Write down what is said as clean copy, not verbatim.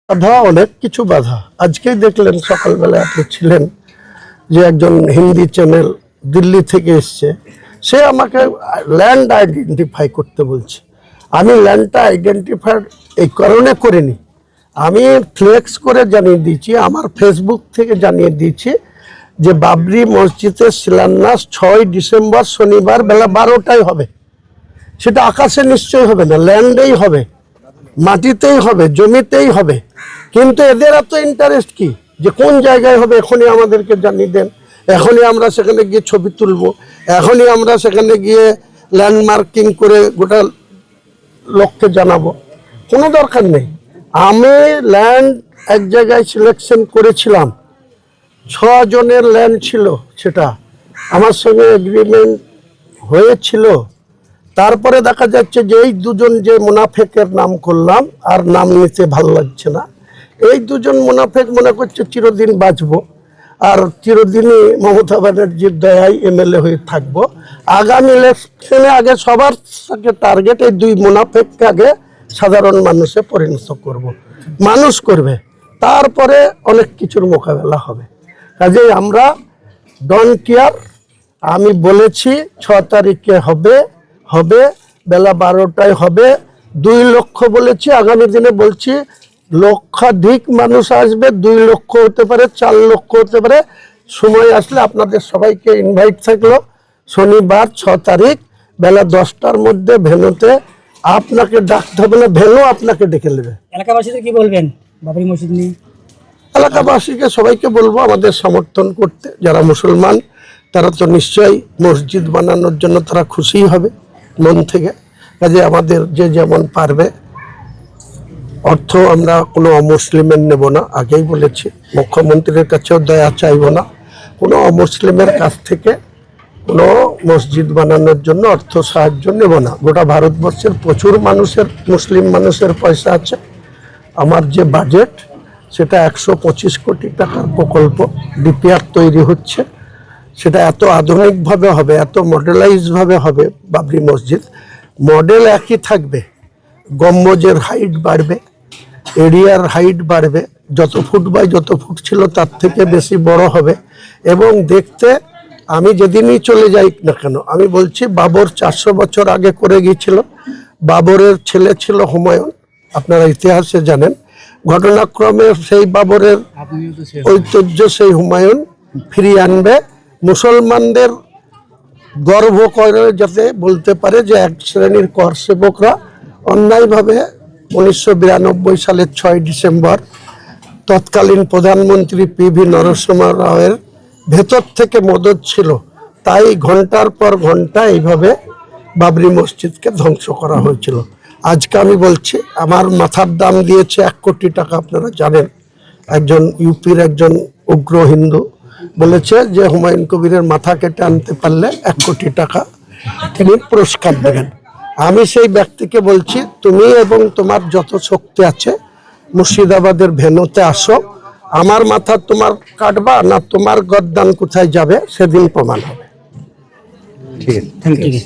বাধা, অনেক কিছু বাধা। আজকেই দেখলেন সকালবেলা আপনি ছিলেন যে একজন হিন্দি চ্যানেল দিল্লি থেকে এসছে, সে আমাকে ল্যান্ড আইডেন্টিফাই করতে বলছে। আমি ল্যান্ডটা আইডেন্টিফাই এই কারণে করিনি, আমি ফ্লেক্স করে জানিয়ে দিয়েছি, আমার ফেসবুক থেকে জানিয়ে দিয়েছি যে বাবরি মসজিদের শিলান্যাস 6 ডিসেম্বর শনিবার বেলা 12টায় হবে। সেটা আকাশে নিশ্চয়ই হবে না, ল্যান্ডেই হবে, মাটিতেই হবে, জমিতেই হবে। কিন্তু এদের এত ইন্টারেস্ট কি যে কোন জায়গায় হবে এখনই আমাদেরকে জানিয়ে দেন, এখনই আমরা সেখানে গিয়ে ছবি তুলব, এখনই আমরা সেখানে গিয়ে ল্যান্ডমার্কিং করে গোটা লোককে জানাবো। কোনো দরকার নেই। আমি ল্যান্ড এক জায়গায় সিলেকশন করেছিলাম, 6 জনের ল্যান্ড ছিল, সেটা আমার সঙ্গে এগ্রিমেন্ট হয়েছিল। তারপরে দেখা যাচ্ছে যে এই দুজন যে মুনাফেকের নাম করলাম, আর নাম নিতে ভালো লাগছে না, এই দুজন মুনাফেক মনে করছে চিরদিন বাঁচবো আর চিরদিনই মমতা ব্যানার্জির দয়ায় এমএলএ হয়ে থাকবো। আগামী ইলেকশনে আগে সবার সাথে টার্গেট এই দুই মুনাফেককে আগে সাধারণ মানুষে পরিণত করব, মানুষ করবে, তারপরে অনেক কিছুর মোকাবেলা হবে। কাজেই আমরা ডোন্ট কেয়ার। আমি বলেছি 6 তারিখে হবে, বেলা 12টায় হবে। 2 লক্ষ বলেছি, আগামী দিনে বলছি লক্ষাধিক মানুষ আসবে, 2 লক্ষ হতে পারে, 4 লক্ষ হতে পারে। সময় আসলে আপনাদের সবাইকে ইনভাইট থাকলো। শনিবার 6 তারিখ বেলা 10টার মধ্যে ভেন্যুতে আপনাকে ডাকতে হবে না, ভেন্যু আপনাকে ডেকে নেবে। এলাকাবাসীদের কি বলবেন বাবরি মসজিদ নিয়ে? এলাকাবাসীকে সবাইকে বলবো আমাদের সমর্থন করতে। যারা মুসলমান তারা তো নিশ্চয়ই মসজিদ বানানোর জন্য তারা খুশি হবে মন থেকে। কাজে আমাদের যে যেমন পারবে, অর্থ আমরা কোনো অমুসলিমের নেব না, আগেই বলেছি। মুখ্যমন্ত্রীর কাছেও দয়া চাইব না, কোনো অমুসলিমের কাছ থেকে কোনো মসজিদ বানানোর জন্য অর্থ সাহায্য নেব না। গোটা ভারতবর্ষের প্রচুর মানুষের, মুসলিম মানুষের পয়সা আছে। আমার যে বাজেট সেটা 125 কোটি টাকার প্রকল্প, ডিপিআর তৈরি হচ্ছে। সেটা এত আধুনিকভাবে হবে, এত মডেলাইজভাবে হবে বাবরি মসজিদ। মডেল একই থাকবে, গম্বুজের হাইট বাড়বে, এরিয়ার হাইট বাড়বে, যত ফুট বাই যত ফুট ছিল তার থেকে বেশি বড় হবে। এবং দেখতে আমি যেদিনই চলে যাই না কেন, আমি বলছি বাবর 400 বছর আগে করে গিয়েছিল। বাবরের ছেলে ছিল হুমায়ুন, আপনারা ইতিহাসে জানেন। ঘটনাক্রমে সেই বাবরের ঐতিহ্য সেই হুমায়ুন ফিরিয়ে আনবে। মুসলমানদের গর্ব করে যাতে বলতে পারে যে এক শ্রেণীর কর সেবকরা অন্যায়ভাবে 1992 সালের 6 ডিসেম্বর তৎকালীন প্রধানমন্ত্রী পিভি নরসিংহ রাওয়ের ভেতর থেকে মদত ছিল, তাই ঘন্টার পর ঘন্টা এইভাবে বাবরি মসজিদকে ধ্বংস করা হয়েছিল। আজকে আমি বলছি আমার মাথার দাম দিয়েছে 1 কোটি টাকা। আপনারা জানেন একজন ইউপির একজন উগ্র হিন্দু বলেছে যে হুমায়ুন কবিরের মাথা কেটে আনতে পারলে 1 কোটি টাকা তিনি পুরস্কার দেবেন। আমি সেই ব্যক্তিকে বলছি তুমি এবং তোমার যত শক্তি আছে মুর্শিদাবাদের ভেন্যুতে আসো, আমার মাথা তোমার কাটবা না তোমার গদ্দান কোথায় যাবে সেদিন প্রমাণ হবে। ঠিক আছে, থ্যাংক ইউ।